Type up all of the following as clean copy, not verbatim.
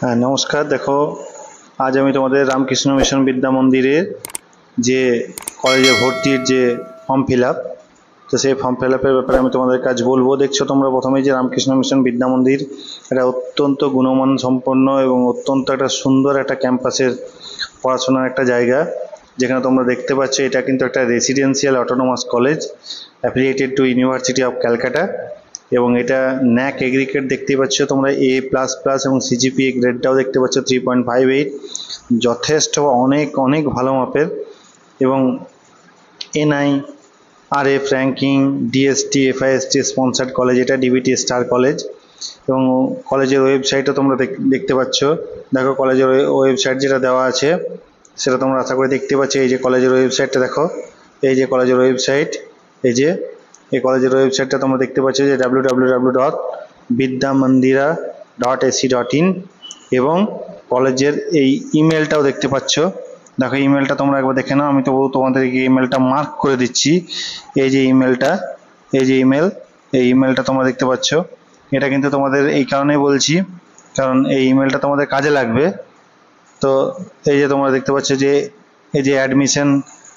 হ্যাঁ, নমস্কার। দেখো, আজ আমি তোমাদের রামকৃষ্ণ মিশন বিদ্যা মন্দিরের যে কলেজে ভর্তির যে ফর্ম ফিল আপ, তো সেই ফর্ম ফিল আপের ব্যাপারে আমি তোমাদের কাজ বলবো। দেখছো তোমরা প্রথমেই যে রামকৃষ্ণ মিশন বিদ্যা মন্দির, এটা অত্যন্ত গুণমান সম্পন্ন এবং অত্যন্ত একটা সুন্দর একটা ক্যাম্পাসের পড়াশোনার একটা জায়গা। যেখানে তোমরা দেখতে পাচ্ছ এটা কিন্তু একটা residential autonomous college affiliated to university of Calcutta, এবং এটা ন্যাক এগ্রিগেট দেখতেই পাচ্ছ তোমরা A++ এবং সিজিপিএ গ্রেডটাও দেখতে পাচ্ছ 3.58, যথেষ্ট অনেক অনেক ভালো মাপের। এবং NIRF ranking, DST FIST sponsored college, এটা DBT স্টার কলেজ। এবং কলেজের ওয়েবসাইটও তোমরা দেখতে পাচ্ছ। দেখো কলেজের ওয়েবসাইট যেটা দেওয়া আছে সেটা তোমরা আশা করে দেখতে পাচ্ছ। এই যে কলেজের ওয়েবসাইটটা দেখো, এই যে কলেজের ওয়েবসাইট, এই কলেজের ওয়েবসাইটটা তোমরা দেখতে পাচ্ছ যে www.vidyamandira.ac.in, এবং কলেজের এই ইমেলটাও দেখতে পাচ্ছ। দেখো ইমেলটা তোমরা একবার দেখে নাও, আমি তো তোমাদেরকে ইমেলটা মার্ক করে দিচ্ছি। এই যে ইমেলটা, এই ইমেলটা তোমরা দেখতে পাচ্ছ। এটা কিন্তু তোমাদের এই কারণেই বলছি, কারণ এই ইমেলটা তোমাদের কাজে লাগবে। তো এই যে তোমরা দেখতে পাচ্ছ যে এই যে অ্যাডমিশন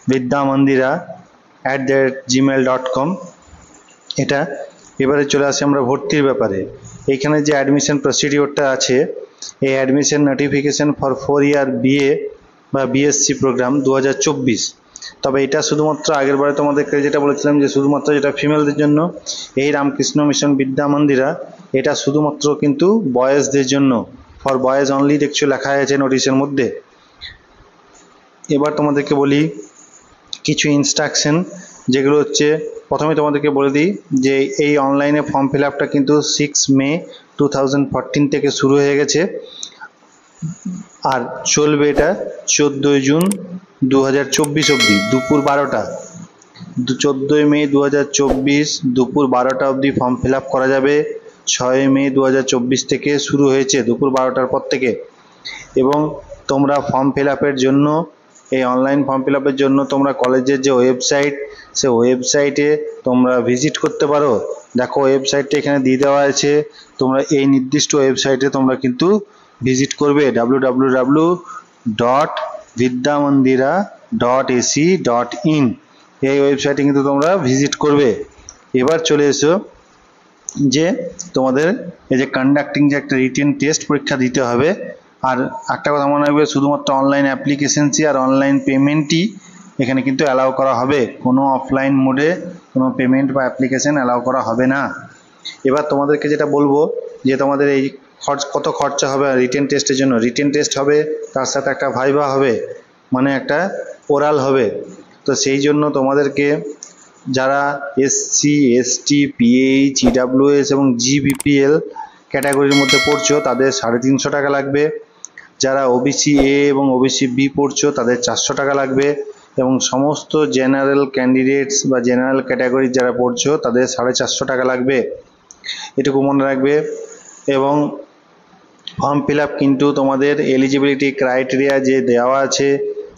vidyamandira@gmail.com, এটা। এবারে চলে আসি আমরা ভর্তির ব্যাপারে। এইখানে যে অ্যাডমিশন প্রসিডিওরটা আছে, এই admission notification for 4 year BA বা বিএসসি প্রোগ্রাম 2024। তবে এটা শুধুমাত্র আগের বারে তোমাদেরকে যেটা বলেছিলাম যে শুধুমাত্র যেটা ফিমেলদের জন্য, এই রামকৃষ্ণ মিশন বিদ্যা মন্দিরা এটা শুধুমাত্র কিন্তু বয়েজদের জন্য, ফর বয়েজ অনলি দেখছো লেখা আছে নোটিশের মধ্যে। এবার তোমাদেরকে বলি কিছু ইনস্ট্রাকশন, যেগুলো হচ্ছে প্রথমে তোমাদেরকে বলে দিই যে এই অনলাইনে ফর্ম ফিল আপটা কিন্তু 6 মে 2014 থেকে শুরু হয়ে গেছে, আর চলবে এটা 14 জুন 2024 অবধি দুপুর 12টা। 14 মে 2024 দুপুর 12টা অবধি ফর্ম ফিল আপ করা যাবে। 6 মে 2024 থেকে শুরু হয়েছে দুপুর 12টার পর থেকে। এবং তোমরা ফর্ম ফিল আপের জন্য, এই অনলাইন ফর্ম ফিল আপের জন্য তোমরা কলেজের যে ওয়েবসাইট, সে ওয়েবসাইটে তোমরা ভিজিট করতে পারো। দেখো ওয়েবসাইটটা এখানে দিয়ে দেওয়া আছে, তোমরা এই নির্দিষ্ট ওয়েবসাইটে তোমরা কিন্তু ভিজিট করবে www.vidyamandira.ac.in, এই ওয়েবসাইটে কিন্তু তোমরা ভিজিট করবে। এবার চলে এসো যে তোমাদের এই যে কন্ডাক্টিং যে একটা রিটেন টেস্ট পরীক্ষা দিতে হবে। আর একটা কথা মনে রাখবে, শুধুমাত্র অনলাইন অ্যাপ্লিকেশনসই আর অনলাইন পেমেন্টই এখানে কিন্তু অ্যালাউ করা হবে, কোনো অফলাইন মোডে কোনো পেমেন্ট বা অ্যাপ্লিকেশন অ্যালাউ করা হবে না। এবার তোমাদেরকে যেটা বলবো যে তোমাদের এই কত খরচা হবে রিটেন টেস্টের জন্য। রিটেন টেস্ট হবে, তার সাথে একটা ভাইভা হবে, মানে একটা ওরাল হবে। তো সেই জন্য তোমাদেরকে যারা SC ST PH EWS এবং GBPL ক্যাটাগরির মধ্যে পড়ছো তাদের 350 টাকা লাগবে। যারা OBC A এবং OBC B পড়ছো তাদের 400 টাকা লাগবে। এবং সমস্ত জেনারেল ক্যান্ডিডেটস বা জেনারেল ক্যাটাগরি যারা পড়ছো তাদের 450 টাকা লাগবে, এটুকু মনে রাখবে। এবং ফর্ম ফিল আপ কিন্তু তোমাদের এলিজিবিলিটি ক্রাইটেরিয়া যে দেওয়া আছে,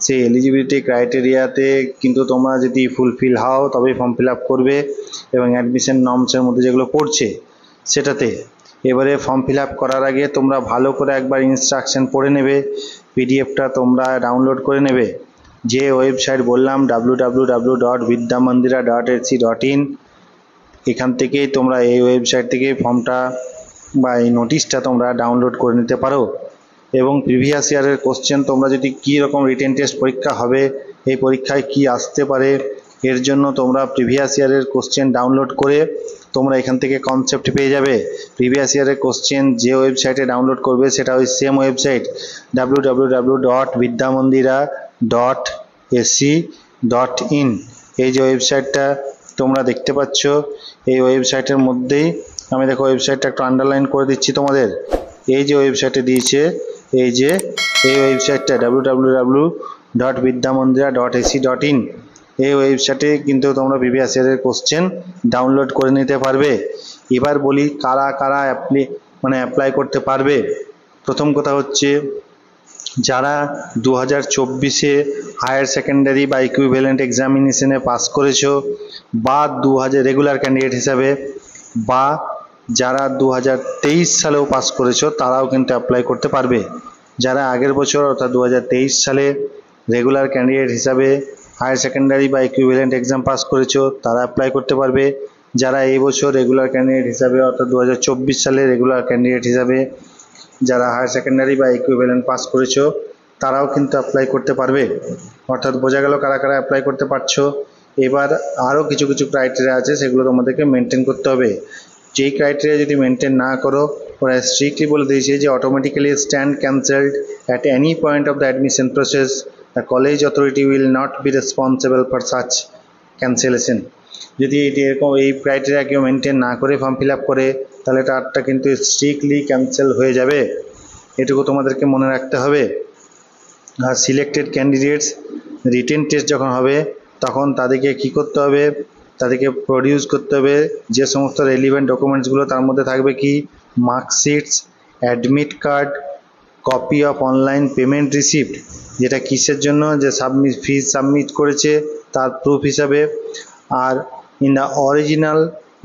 সেই এলিজিবিলিটি ক্রাইটেরিয়াতে কিন্তু তোমরা যদি ফুলফিল হও তবেই ফর্ম ফিল আপ করবে, এবং অ্যাডমিশন নর্মসের মধ্যে যেগুলো পড়ছে সেটাতে। এবারে ফর্ম ফিল আপ করার আগে তোমরা ভালো করে একবার ইনস্ট্রাকশন পড়ে নেবে, পিডিএফটা তোমরা ডাউনলোড করে নেবে। যে ওয়েবসাইট বললাম www.vidyamandira.ac.in, এখান থেকেই তোমরা এই ওয়েবসাইট থেকে ফর্মটা বা এই নোটিশটা তোমরা ডাউনলোড করে নিতে পারো। এবং প্রিভিয়াস ইয়ারের কোশ্চেন তোমরা যদি কী রকম রিটেন টেস্ট পরীক্ষা হবে, এই পরীক্ষায় কি আসতে পারে, এর জন্য তোমরা প্রিভিয়াস ইয়ারের কোশ্চেন ডাউনলোড করে তোমরা এখান থেকে কনসেপ্ট পেয়ে যাবে। প্রিভিয়াস ইয়ারের কোশ্চেন যে ওয়েবসাইটে ডাউনলোড করবে সেটা ওই সেম ওয়েবসাইট www.vidyamandira.ac.in, এই যে ওয়েবসাইটটা তোমরা দেখতে পাচ্ছ, এই ওয়েবসাইটের মধ্যেই আমি দেখো ওয়েবসাইটটা একটু আন্ডারলাইন করে দিচ্ছি তোমাদের। এই যে ওয়েবসাইটে দিয়েছে, এই যে এই ওয়েবসাইটটা www.vidyamandira.ac.in, এই ওয়েবসাইটে কিন্তু তোমরা প্রিভিয়াস ইয়ারের কোশ্চেন ডাউনলোড করে নিতে পারবে। এবার বলি কারা কারা অ্যাপ্লাই করতে পারবে। প্রথম কথা হচ্ছে যারা 2024-এ হায়ার সেকেন্ডারি বা ইকুইভ্যালেন্ট এক্সামিনেশনে পাস করেছো, বা 2000 রেগুলার ক্যান্ডিডেট হিসাবে, বা যারা 2023 সালেও পাস করেছো তারাও কিন্তু অ্যাপ্লাই করতে পারবে। যারা আগের বছর অর্থাৎ 2023 সালে রেগুলার ক্যান্ডিডেট হিসাবে হায়ার সেকেন্ডারি বা ইকুইভ্যালেন্ট এক্সাম পাস করেছো তারা অ্যাপ্লাই করতে পারবে। যারা এই বছর রেগুলার ক্যান্ডিডেট হিসাবে অর্থাৎ 2024 সালে রেগুলার ক্যান্ডিডেট হিসাবে যারা হায়ার সেকেন্ডারি বা ইকুইভ্যালেন্ট পাস করেছো তারাও কিন্তু অ্যাপ্লাই করতে পারবে। অর্থাৎ বোঝা গেল কারা কারা অ্যাপ্লাই করতে পারছো। এবার আরও কিছু কিছু ক্রাইটেরিয়া আছে, সেগুলো তোমাদেরকে মেনটেন করতে হবে। যেই ক্রাইটেরিয়া যদি মেনটেন না করো, ওরা স্ট্রিক্টলি বলে দিয়েছে যে automatically stand cancelled at any point of the admission process, the college authority will not be responsible for such cancellation. যদি এরকম এই ক্রাইটেরিয়া কেউ মেনটেন না করে ফর্ম ফিল আপ করে, তাহলে তারটা কিন্তু স্ট্রিক্টলি ক্যান্সেল হয়ে যাবে, এটুকু তোমাদেরকে মনে রাখতে হবে। Are selected candidates written test যখন হবে তখন তাদেরকে কি করতে হবে, তাদেরকে প্রডিউস করতে হবে যে সমস্ত রেলিভেন্ট ডকুমেন্টসগুলো, তার মধ্যে থাকবে কি marksheets, admit card, copy of online payment receipt, যেটা কিসের জন্য, যে ফিজ সাবমিট করেছে তার প্রুফ হিসাবে। আর in the original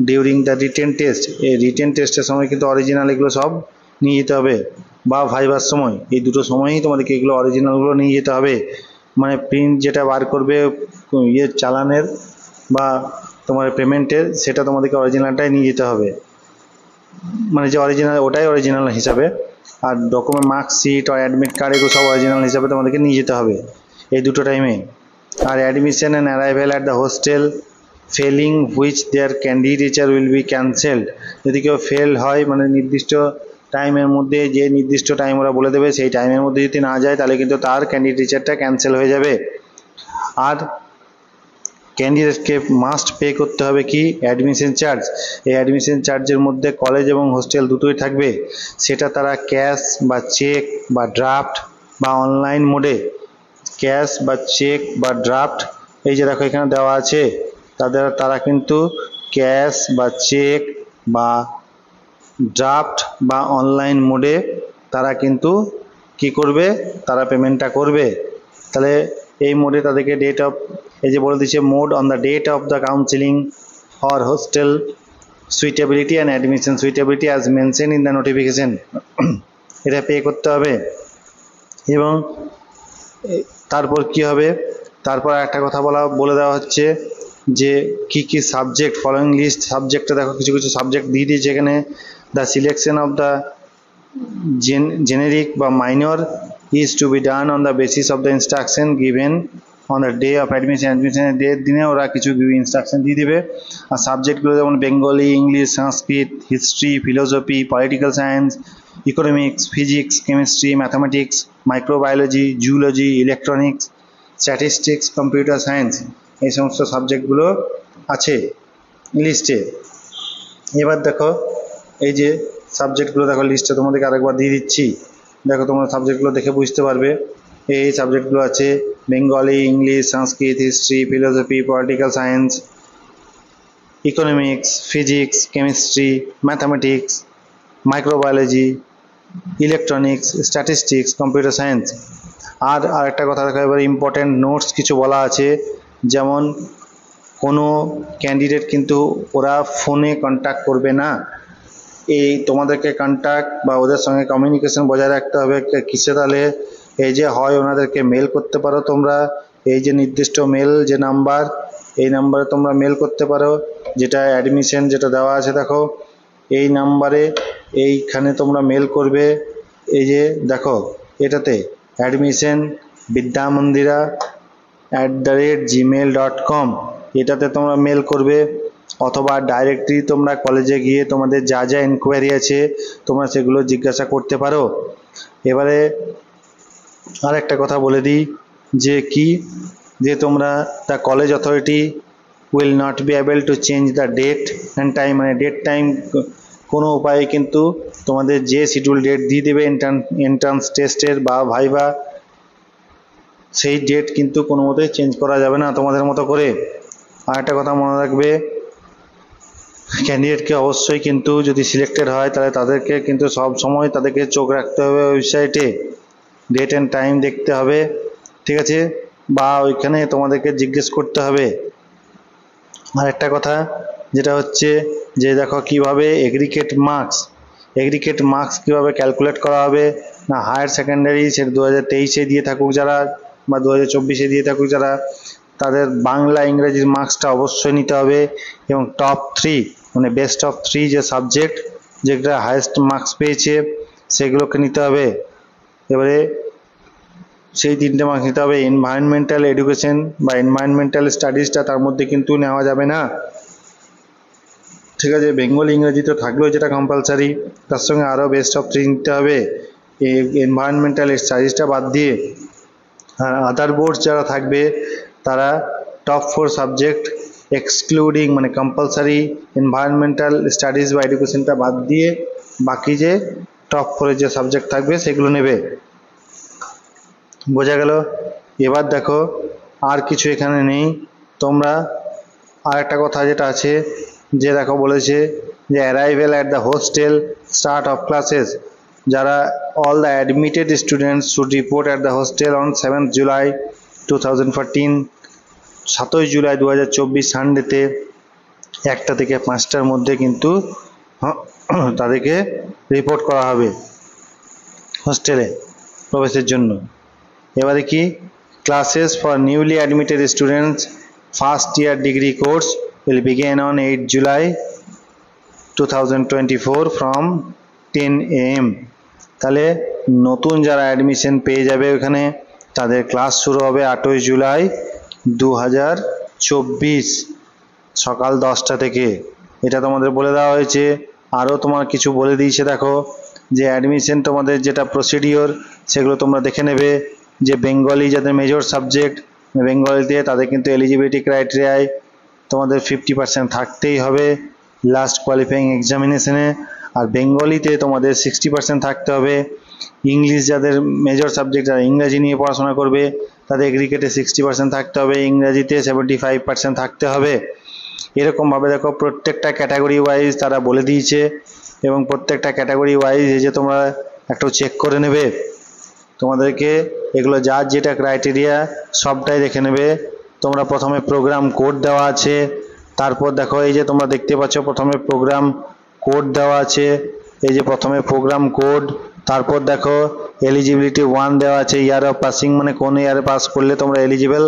during the written test, এই রিটেন টেস্টের সময় কিন্তু অরিজিনাল এগুলো সব নিয়ে যেতে হবে, বা ভাইবার সময়, এই দুটো সময়ই তোমাদেরকে এগুলো অরিজিনালগুলো নিয়ে যেতে হবে। মানে প্রিন্ট যেটা বার করবে চালানের বা তোমার পেমেন্টের, সেটা তোমাদেরকে অরিজিনালটাই নিয়ে যেতে হবে, মানে যে অরিজিনাল ওটাই অরিজিনাল হিসাবে। আর ডকুমেন্ট মার্কশিট আর অ্যাডমিট কার্ড এগুলো সব অরিজিনাল হিসাবে তোমাদেরকে নিয়ে যেতে হবে এই দুটো টাইমে। আর admission and arrival at the hostel failing which their candidature will be cancelled. যদি কেউ ফেল হয়, মানে নির্দিষ্ট টাইমের মধ্যে, যে নির্দিষ্ট টাইম ওরা বলে দেবে সেই টাইমের মধ্যে যদি না যায়, তাহলে কিন্তু তার ক্যান্ডিডেচারটা ক্যান্সেল হয়ে যাবে। আর ক্যান্ডিডেটকে মাস্ট পে করতে হবে কি অ্যাডমিশন চার্জ। এই অ্যাডমিশন চার্জের মধ্যে কলেজ এবং হোস্টেল দুটোই থাকবে, সেটা তারা ক্যাশ বা চেক বা ড্রাফট বা অনলাইন মোডে, ক্যাশ বা চেক বা ড্রাফট, এই যে দেখো এখানে দেওয়া আছে, তারা কিন্তু ক্যাশ বা চেক বা ড্রাফট বা অনলাইন মোডে তারা কিন্তু কি করবে, তারা পেমেন্টটা করবে। তাহলে এই মোডে তাদেরকে ডেট অফ, এই যে বলে দিচ্ছে mode on the date of the counselling for hostel suitability and admission suitability as mention in the notification, এটা পে করতে হবে। এবং তারপর কি হবে, তারপর একটা কথা বলে দেওয়া হচ্ছে যে কি কি সাবজেক্ট, ফলোইং লিস্ট সাবজেক্টটা দেখো, কিছু কিছু সাবজেক্ট দিয়ে দিয়েছে এখানে। The selection of the generic বা minor is to be done on the basis of the instruction given on the day of admission, admissioner day দিনে ওরা কিছু ইনস্ট্রাকশন দিয়ে দেবে। আর সাবজেক্টগুলো যেমন Bengali, English, Sanskrit, history, philosophy, political science, economics, physics, chemistry, mathematics, microbiology, zoology, electronics, statistics, computer science, এই সমস্ত সাবজেক্টগুলো আছে লিস্টে। এবার দেখো এই যে সাবজেক্টগুলো দেখো লিস্টে তোমাদেরকে আরেকবার দিয়ে দিচ্ছি, দেখো তোমরা সাবজেক্টগুলো দেখে বুঝতে পারবে। এই সাবজেক্টগুলো আছে Bengali, English, Sanskrit, history, philosophy, political science, economics, physics, chemistry, mathematics, microbiology, electronics, statistics, computer science. আর আরেকটা কথা দেখো, এবার ইম্পর্টেন্ট নোটস কিছু বলা আছে, যেমন কোনো ক্যান্ডিডেট কিন্তু ওরা ফোনে কন্ট্যাক্ট করবে না, এই তোমাদেরকে কন্ট্যাক্ট বা ওদের সঙ্গে কমিউনিকেশন বজায় রাখতে হবে। কিসে, তাহলে এই যে হয় ওনাদেরকে মেল করতে পারো তোমরা, এই যে নির্দিষ্ট মেল যে নাম্বার, এই নাম্বারে তোমরা মেল করতে পারো, যেটা অ্যাডমিশন যেটা দেওয়া আছে দেখো এই নাম্বারে, এইখানে তোমরা মেল করবে। এই যে দেখো এটাতে অ্যাডমিশন vidyamandira@gmail.com, এটাতে তোমরা মেল করবে, অথবা ডাইরেক্টলি তোমরা কলেজে গিয়ে তোমাদের যা যা ইনকোয়ারি আছে তোমরা সেগুলো জিজ্ঞাসা করতে পারো। এবারে আর একটা কথা বলে দিই যে কি, যে তোমরা the college authority will not be able to change the date and time, মানে ডেট টাইম কোনো উপায়ে কিন্তু তোমাদের যে শিডিউল ডেট দিয়ে দেবে এন্ট্রান্স টেস্টের বা ভাইবা, সেই ডেট কিন্তু কোনো মতেই চেঞ্জ করা যাবে না তোমাদের মতো করে। আর একটা কথা মনে রাখবে, ক্যান্ডিডেটকে অবশ্যই কিন্তু যদি সিলেক্টেড হয় তাহলে তাদেরকে কিন্তু সব সময় তাদেরকে চোখ রাখতে হবে ওয়েবসাইটে, ডেট অ্যান্ড টাইম দেখতে হবে, ঠিক আছে, বা ওইখানে তোমাদেরকে জিজ্ঞেস করতে হবে। আর একটা কথা যেটা হচ্ছে যে দেখো কিভাবে এগ্রিগেট মার্কস কিভাবে ক্যালকুলেট করা হবে না, হায়ার সেকেন্ডারি সে 2023-এ দিয়ে থাকুক যারা বা 2024-এ দিয়ে থাকুক যারা, তাদের বাংলা ইংরেজির মার্কসটা অবশ্যই নিতে হবে এবং টপ 3 মানে বেস্ট অফ 3 যে সাবজেক্ট যেটা হাইয়েস্ট মার্কস পেয়েছে সেগুলোকে নিতে হবে। এবারে সেই 3টে মার্কস নিতে হবে। এনভায়রনমেন্টাল এডুকেশন বা এনভায়রনমেন্টাল স্টাডিজটা তার মধ্যে কিন্তু নেওয়া যাবে না, ঠিক আছে। বেঙ্গলি ইংরেজি তো থাকলেও যেটা কম্পালসারি, তার সঙ্গে আরও বেস্ট অফ 3 নিতে হবে এই এনভায়রনমেন্টাল স্টাডিজটা বাদ দিয়ে। আর আদার বোর্ডস যারা থাকবে তারা টপ 4 সাবজেক্ট এক্সক্লুডিং মানে কম্পালসারি এনভায়রনমেন্টাল স্টাডিজ বা এডুকেশনটা বাদ দিয়ে বাকি যে টপ 4 যে সাবজেক্ট থাকবে সেগুলো নেবে, বোঝা গেল। এবার দেখো আর কিছু এখানে নেই, তোমরা আর একটা কথা যেটা আছে যে দেখো বলেছে যে arrival at the hostel, start of classes, যারা all the admitted students should report at the hostel on 7th July 2014, 7ই July 2024 সানডেতে 1টা থেকে 5টার মধ্যে কিন্তু তাদেরকে রিপোর্ট করা হবে হোস্টেলে প্রবেশের জন্য। এবারে কি, classes for newly admitted students first year degree course will begin on 8 July 2024 from 10 AM। তাহলে নতুন যারা অ্যাডমিশন পেয়ে যাবে ওখানে তাদের ক্লাস শুরু হবে 8ই জুলাই 2024 সকাল 10টা থেকে। এটা তোমাদের বলে দেওয়া হয়েছে। আরও তোমার কিছু বলে দিয়েছে দেখো যে অ্যাডমিশন তোমাদের যেটা প্রসিডিওর সেগুলো তোমরা দেখে নেবে, যে বেঙ্গলি যাদের মেজর সাবজেক্ট বেঙ্গলিতে তাদের কিন্তু এলিজিবিলিটি ক্রাইটেরিয়ায় তোমাদের 50% থাকতেই হবে লাস্ট কোয়ালিফাইং এক্সামিনেশনে, আর বেঙ্গলিতে তোমাদের 60% থাকতে হবে। ইংলিশ যাদের মেজর সাবজেক্ট যারা ইংরাজি নিয়ে পড়াশোনা করবে তাদের এগ্রিগেটে 60% থাকতে হবে, ইংরাজিতে 75% থাকতে হবে। এরকমভাবে দেখো প্রত্যেকটা ক্যাটাগরি ওয়াইজ তারা বলে দিয়েছে এবং প্রত্যেকটা ক্যাটাগরি ওয়াইজ এই যে তোমরা একটু চেক করে নেবে, তোমাদেরকে এগুলো যার যেটা ক্রাইটেরিয়া সবটাই দেখে নেবে। তোমরা প্রথমে প্রোগ্রাম কোড দেওয়া আছে, তারপর দেখো এই যে তোমরা দেখতে পাচ্ছ প্রথমে প্রোগ্রাম কোড দেওয়া আছে, এই যে প্রথমে প্রোগ্রাম কোড, তারপর দেখো এলিজিবিলিটি 1 দেওয়া আছে, ইয়ার অফ পাসিং মানে কোন ইয়ারে পাস করলে তোমরা এলিজিবল,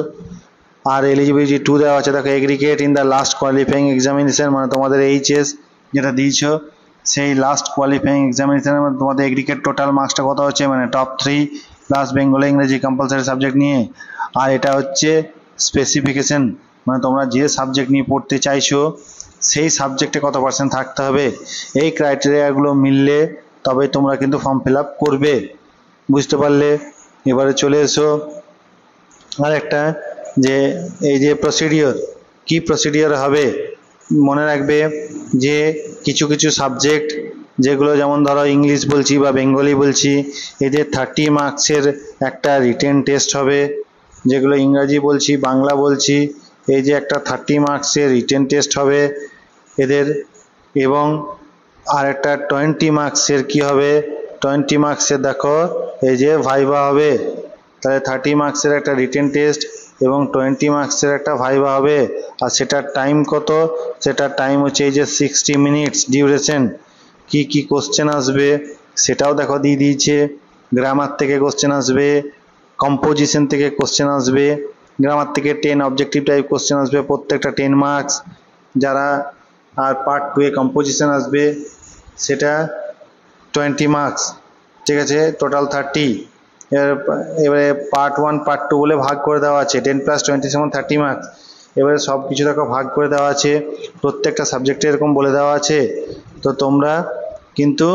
আর এলিজিবিলিটি 2 দেওয়া আছে দেখো aggregate in the last qualifying examination মানে তোমাদের এইচএস যেটা দিয়েছো সেই লাস্ট কোয়ালিফাইং এক্সামিনেশনের মধ্যে তোমাদের এগ্রিগেট টোটাল মার্কসটা কত হচ্ছে মানে টপ 3 প্লাস বেঙ্গলি ইংরেজি কম্পালসারি সাবজেক্ট নিয়ে। আর এটা হচ্ছে স্পেসিফিকেশন মানে তোমরা যে সাবজেক্ট নিয়ে পড়তে চাইছো সেই সাবজেক্টে কত % থাকতে হবে, এই ক্রাইটেরিয়াগুলো মিললে তবে তোমরা কিন্তু ফর্ম ফিল আপ করবে, বুঝতে পারলে। এবারে চলে এসো আর একটা যে এই যে প্রসিডিওর কি প্রসিডিওর হবে, মনে রাখবে যে কিছু কিছু সাবজেক্ট যেগুলো যেমন ধরো ইংলিশ বলছি বা বেঙ্গলি বলছি এদের 30 মার্কসের একটা রিটেন টেস্ট হবে, যেগুলো ইংরাজি বলছি বাংলা বলছি এই যে একটা 30 মার্কসের রিটেন টেস্ট হবে এদের, এবং আর একটা 20 মার্কসের কি হবে 20 মার্কসের দেখো এই যে ভাইভা হবে। তাহলে 30 মার্কসের একটা রিটেন টেস্ট এবং 20 মার্কসের একটা ভাইভা হবে। আর সেটার টাইম কত, সেটার টাইম হচ্ছে এই যে 60 মিনিটস ডিউরেশন। কি কি কোশ্চেন আসবে সেটাও দেখো দিয়ে দিয়েছে, গ্রামার থেকে কোশ্চেন আসবে, কম্পোজিশন থেকে কোশ্চেন আসবে, গ্রামার থেকে 10 অবজেক্টিভ টাইপ কোশ্চেন আসবে প্রত্যেকটা 10 মার্কস যারা, আর পার্ট 2 এ কম্পোজিশন আসবে সেটা 20 মার্কস, ঠিক আছে, টোটাল 30। এবারে পার্ট 1 পার্ট 2 বলে ভাগ করে দেওয়া আছে, 10 + 20 = 30 মার্কস। এবারে সব কিছু দেখো ভাগ করে দেওয়া আছে, প্রত্যেকটা সাবজেক্টে এরকম বলে দেওয়া আছে। তো তোমরা কিন্তু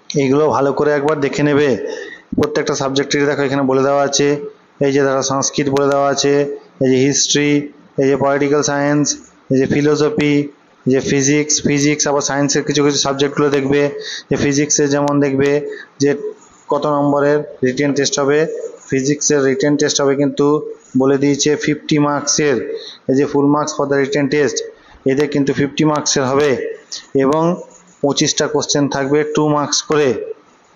এইগুলো ভালো করে একবার দেখে নেবে, প্রত্যেকটা সাবজেক্টের দেখো এখানে বলে দেওয়া আছে, এই যে দেখো সংস্কৃত বলে দেওয়া আছে, এই যে হিস্ট্রি, এই যে পলিটিক্যাল সায়েন্স, এই যে ফিলোসফি, যে ফিজিক্স আবার সায়েন্সের কিছু কিছু সাবজেক্টগুলো দেখবে, যে ফিজিক্সে যেমন দেখবে যে কত নম্বরের রিটেন টেস্ট হবে, ফিজিক্সের রিটেন টেস্ট হবে কিন্তু বলে দিয়েছে 50 মার্কসের, এই যে full marks for the written test এদের কিন্তু 50 মার্কসের হবে এবং 25টা কোশ্চেন থাকবে 2 মার্কস করে।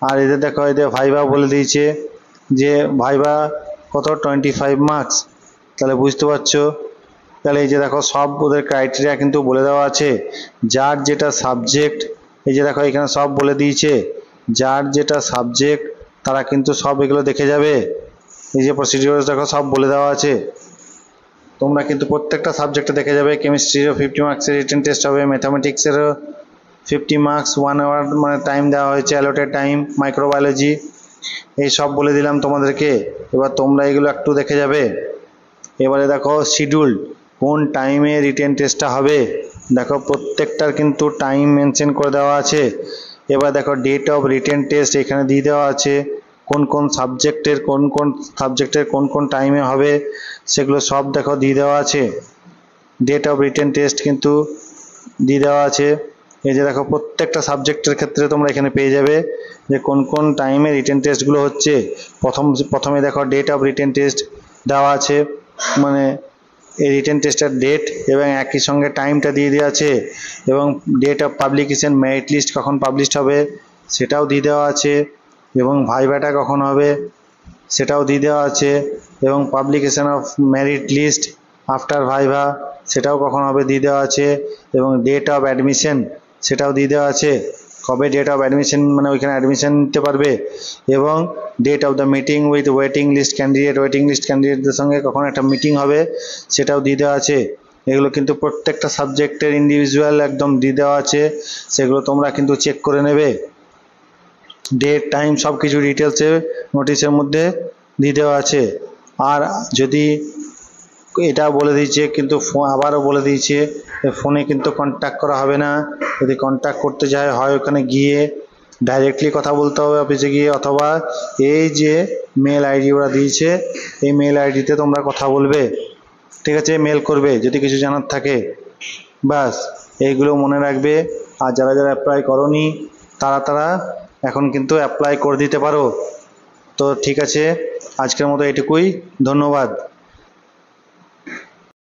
আর এদের দেখো এদের ভাইভা বলে দিয়েছে যে ভাইভা কত 25 মার্কস। তাহলে বুঝতে পারছো তাহলে এই যে দেখো সব ওদের ক্রাইটেরিয়া কিন্তু বলে দেওয়া আছে। যার যেটা সাবজেক্ট, এই যে দেখো এখানে সব বলে দিয়েছে, যার যেটা সাবজেক্ট তারা কিন্তু সব এগুলো দেখে যাবে। এই যে প্রসিডিওর দেখো সব বলে দেওয়া আছে, তোমরা কিন্তু প্রত্যেকটা সাবজেক্টে দেখে যাবে। কেমিস্ট্রিরও 50 মার্কসের রিটেন টেস্ট হবে, ম্যাথামেটিক্সেরও 50 মার্কস 1 আওয়ার মানে টাইম দেওয়া হয়েছে, অ্যালোটেড টাইম। মাইক্রোবায়োলজি এই সব বলে দিলাম তোমাদেরকে, এবার তোমরা এগুলো একটু দেখে যাবে। এবারে দেখো শিডিউল, কোন টাইমে রিটেন টেস্টটা হবে, দেখো প্রত্যেকটার কিন্তু টাইম মেনশন করে দেওয়া আছে। এবার দেখো ডেট অফ রিটেন টেস্ট এখানে দিয়ে দেওয়া আছে, কোন কোন সাবজেক্টের কোন কোন টাইমে হবে সেগুলো সব দেখো দিয়ে দেওয়া আছে। ডেট অফ রিটেন টেস্ট কিন্তু দিয়ে দেওয়া আছে। এই যে দেখো প্রত্যেকটা সাবজেক্টের ক্ষেত্রে তোমরা এখানে পেয়ে যাবে যে কোন কোন টাইমে রিটেন টেস্টগুলো হচ্ছে। প্রথমে দেখো ডেট অফ রিটেন টেস্ট দেওয়া আছে, মানে এই রিটেন টেস্টের ডেট এবং একই সঙ্গে টাইমটা দিয়ে দেওয়া আছে, এবং date of publication, merit list কখন পাবলিশড হবে সেটাও দিয়ে দেওয়া আছে, এবং ভাইভাটা কখন হবে সেটাও দিয়ে দেওয়া আছে, এবং publication of merit list after viva সেটাও কখন হবে দিয়ে দেওয়া আছে, এবং ডেট অফ অ্যাডমিশন সেটাও দিয়ে দেওয়া আছে, কবে ডেট অফ অ্যাডমিশন মানে ওইখানে অ্যাডমিশন নিতে পারবে, এবং date of the meeting with waiting list ক্যান্ডিডেটদের সঙ্গে কখন একটা মিটিং হবে সেটাও দিয়ে দেওয়া আছে। এগুলো কিন্তু প্রত্যেকটা সাবজেক্টের ইন্ডিভিজুয়াল একদম দিয়ে দেওয়া আছে, সেগুলো তোমরা কিন্তু চেক করে নেবে। ডেট টাইম সব কিছু ডিটেলসে নোটিশের মধ্যে দিয়ে দেওয়া আছে। আর যদি এটা বলে দিয়েছে কিন্তু আবারও বলে দিয়েছে ফোনে কিন্তু কন্ট্যাক্ট করা হবে না, যদি কন্ট্যাক্ট করতে যায় হয় ওখানে গিয়ে ডাইরেক্টলি কথা বলতে হবে অফিসে গিয়ে, অথবা এই যে মেল আইডি ওরা দিয়েছে এই মেল আইডিতে তোমরা কথা বলবে, ঠিক আছে, মেল করবে যদি কিছু জানার থাকে। ব্যাস এইগুলো মনে রাখবে। আর যারা যারা অ্যাপ্লাই করনি তারা এখন কিন্তু অ্যাপ্লাই করে দিতে পারো। তো ঠিক আছে, আজকের মতো এটুকুই, ধন্যবাদ।